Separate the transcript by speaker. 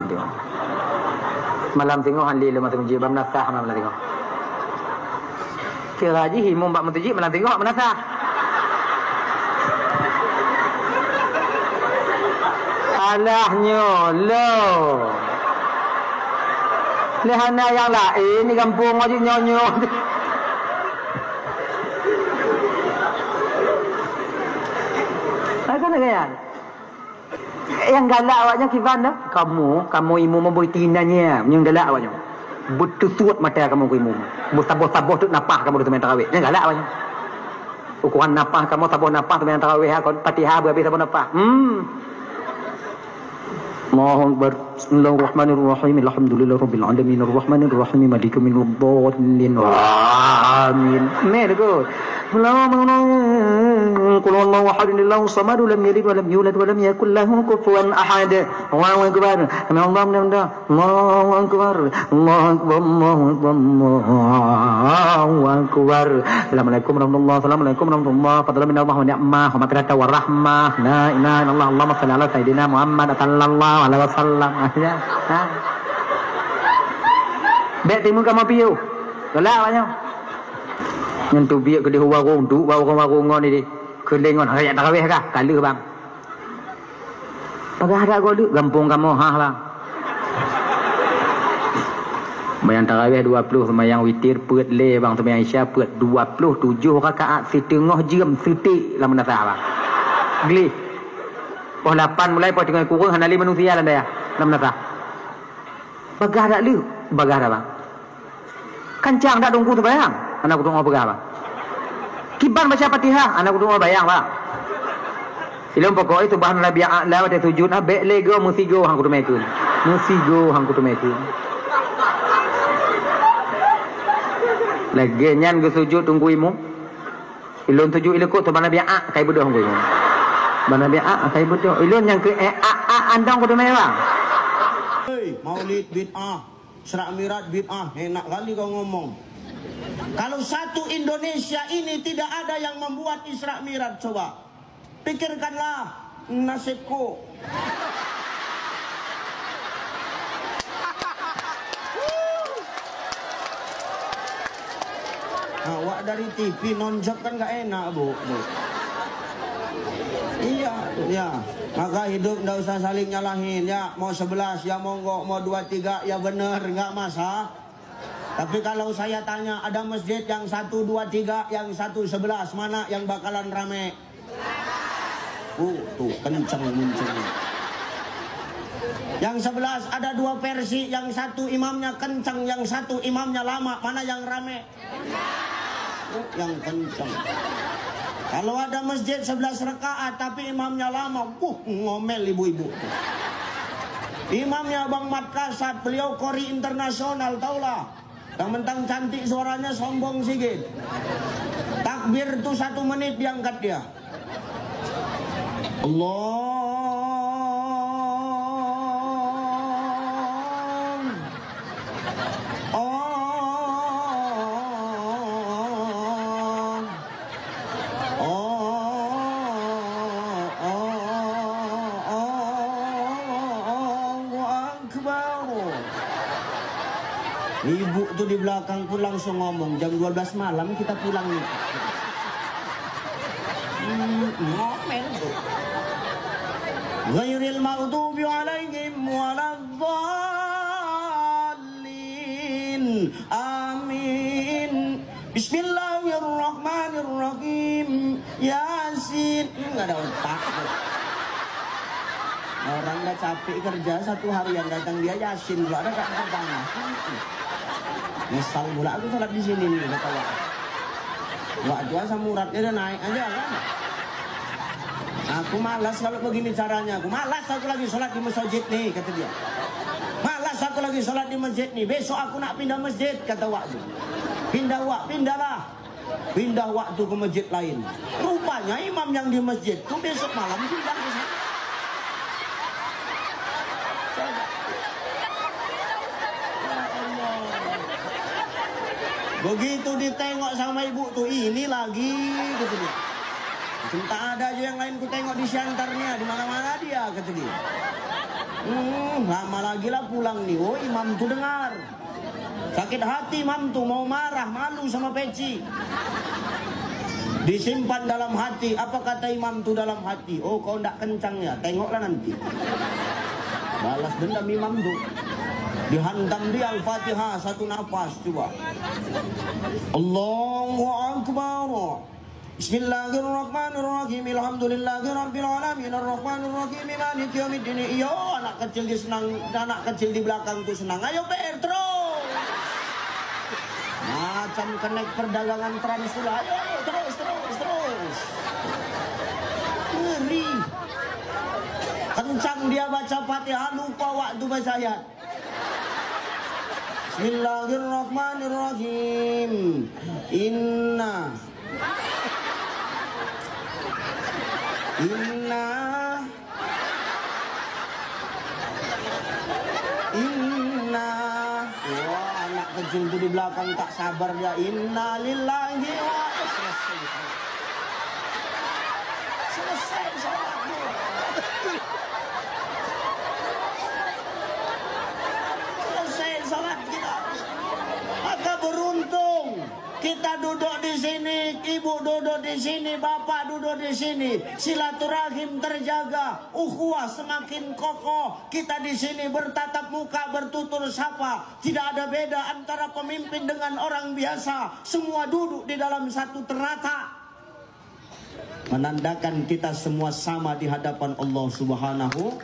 Speaker 1: tengok. Malam tengok handil lemah tu menjib menasah malam tengok. Kira haji himum bak mentuji malam tengok menasah. Alahnya lo. Lehana yang lain ni kampung aja nyonyo. Apa nak kan? Yang galak awaknya kifan dah. Kamu imu memboi tinanya, yang galak awaknya. Betul tuat mata kamu ku imu. Mustabah-tabah tu napah kamu tu main tarawih. Yang galak awaknya. Ukuran napah kamu tabah napah tu main tarawih ha Fatihah berhabis tabah napah. Allahu Akbar. Bismillahirrahmanirrahim. Alhamdulillahirabbil alamin arrahmanirrahim maliki yaumiddin. Amin. Mergo. Qul huwallahu ahad Allahu samad lam yalid wa lam yulad wa lam yakul lahu kufuwan ahad. Allahu Akbar. Allahu Akbar. Allahu Akbar. Allahu Akbar. Assalamualaikum warahmatullahi wabarakatuh. Warahmatullahi fadlan min Allah wa ni'mah wa maghfiratan wa rahmah. La ilaha illallah. Allahumma shalli ala sayidina Muhammad sallallahu alaihi wasallam. Ha. Bet timu kamu piu. Galak banyak. Yang tu biak ke dia warung tu, warung ni di. Kelengon hayat tarawih kah? Kala bang. Pagah ada gol gampung kamu ha bang. Sembahyang tarawih 20, sembahyang witir peut le bang, sembahyang isya peut 27 rakaat setengah jam setik lah menasah bang. Geli. Pos 8 mulai pos tengah kurang hanali manusia lah dah. Lah menasah. Pagah dak lu? Pagah dah bang. Kancang dak dongku tu bayang. Anak aku doa pegah bang. Kiban baca Fatihah, anak aku doa bayang bang. Silom pokok itu bahan Nabi A'la pada sujud abek lego musigo hang kudu mekun. Musigo hang kudu mekun. Lagi nyan ke sujud tunggu imu. Ilon sujud ilekut tu bahan Nabi A'la kai bodoh hang kudu. Bahan Nabi A'la kai bodoh. Ilon yang ke andang kudu mek bang.
Speaker 2: Hei, Maulid bid'ah, Isra Mi'raj bid'ah, enak kali kau ngomong. Kalau satu Indonesia ini tidak ada yang membuat Isra Mi'raj, coba pikirkanlah nasibku. Awak dari TV nonjok kan gak enak bu. Iya, ya. Maka hidup ndak usah saling nyalahin ya. Mau 11 ya monggo, mau 23 ya bener, nggak masalah. Tapi kalau saya tanya ada masjid yang 1, 2, 3, yang 1, 11, mana yang bakalan rame? Tuh kenceng munculnya. Yang 11 ada 2 versi, yang 1 imamnya kenceng, yang 1 imamnya lama, mana yang rame? Yang kenceng. Kalau ada masjid 11 rakaat tapi imamnya lama, ngomel ibu-ibu. Imamnya Bang Mat Kasat, beliau kori internasional, taulah. Yang mentang cantik suaranya sombong sikit. Takbir tuh 1 menit diangkat dia. Allah. Ibu tuh di belakang pun langsung ngomong, jam 12 malam kita pulang nih. Ngomel tuh. Ghairil maghdubi alaihim waladdallin. Amin. Bismillahirrahmanirrahim. Yasin. Enggak ada otak. Orang nggak capek kerja 1 hari yang datang dia Yasin pula ada nggak datang. Misal mula aku sholat di sini nih kata Allah. Waktu asam uratnya udah naik aja kan. Aku malas kalau begini caranya. Aku malas aku lagi sholat di masjid nih kata dia. Malas aku lagi sholat di masjid nih. Besok aku nak pindah masjid kata waktu. Pindahlah. Pindah waktu ke masjid lain. Rupanya imam yang di masjid tuh besok malam pindah ke sana. Begitu ditengok sama ibu tuh, ini lagi gitu dia. Entah ada aja yang lain ku tengok di shantarnya, di mana-mana dia kata dia. Lama lagi lah pulang nih. Oh, imam tuh dengar. Sakit hati imam tuh, mau marah, malu sama peci. Disimpan dalam hati. Apa kata imam tuh dalam hati? Oh, kau ndak kencang ya, tengoklah nanti. Balas dendam imam tuh. Dihantam dia Al-Fatihah satu nafas, coba. Allahu Akbar. Bismillahirrahmanirrahim. Alhamdulillahirabbil alamin arrahmanir rahim maliki yaumiddin. Iyo, anak kecil di belakang tuh senang. Ayo PR terus. Macam kenek perdagangan Transula. Ayo terus. Ngeri. Kencang dia baca Fatihah, lupa waktu baca ayat. Bismillahirrahmanirrahim. Inna wah, anak kecil itu di belakang tak sabar dia. Inna lillahi wa selesai sholatnya. Selesai sholat kita. Maka beruntung kita duduk di sini, ibu duduk di sini, bapak duduk di sini. Silaturahim terjaga, ukhuwah semakin kokoh. Kita di sini bertatap muka, bertutur sapa. Tidak ada beda antara pemimpin dengan orang biasa. Semua duduk di dalam satu ternata. Menandakan kita semua sama di hadapan Allah Subhanahu